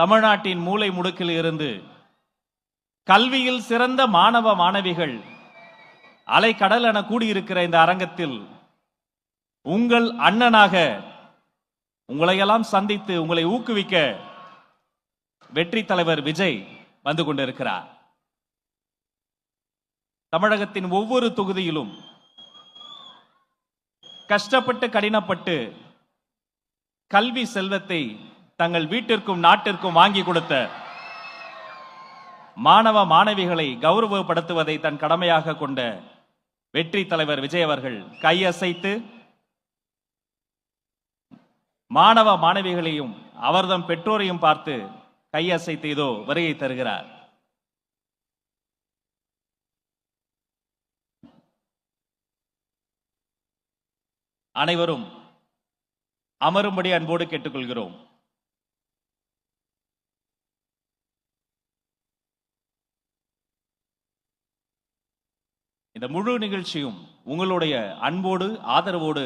தமிழ்நாட்டின் மூலை முடுக்கில் இருந்து கல்வியில் சிறந்த மாணவ மாணவிகள் அலைக்கடல் என கூடியிருக்கிற இந்த அரங்கத்தில் உங்கள் அண்ணனாக உங்களையெல்லாம் சந்தித்து உங்களை ஊக்குவிக்க வெற்றி தலைவர் விஜய் வந்து கொண்டிருக்கிறார். தமிழகத்தின் ஒவ்வொரு தொகுதியிலும் கஷ்டப்பட்டு கடினப்பட்டு கல்வி செல்வத்தை தங்கள் வீட்டிற்கும் நாட்டிற்கும் வாங்கி கொடுத்த மாணவ மாணவிகளை கௌரவப்படுத்துவதை தன் கடமையாக கொண்ட வெற்றி தலைவர் விஜய் அவர்கள் கையசைத்து மாணவ மாணவிகளையும் அவர்தம் பெற்றோரையும் பார்த்து கையசைத்து இதோ வருகை தருகிறார். அனைவரும் அமரும்படி அன்போடு கேட்டுக்கொள்கிறோம். இந்த முழு நிகழ்ச்சியும் உங்களுடைய அன்போடு ஆதரவோடு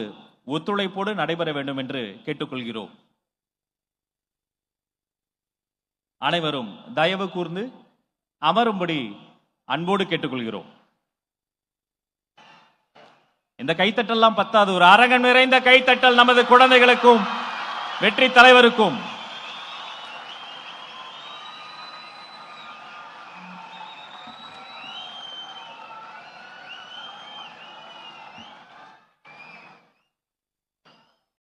ஒத்துழைப்போடு நடைபெற வேண்டும் என்று கேட்டுக்கொள்கிறோம். அனைவரும் தயவு கூர்ந்து அமரும்படி அன்போடு கேட்டுக்கொள்கிறோம். இந்த கைத்தட்டெல்லாம் பத்தாது, ஒரு அரங்கம் நிறைந்த கைத்தட்டல் நமது குழந்தைகளுக்கும் வெற்றி தலைவருக்கும்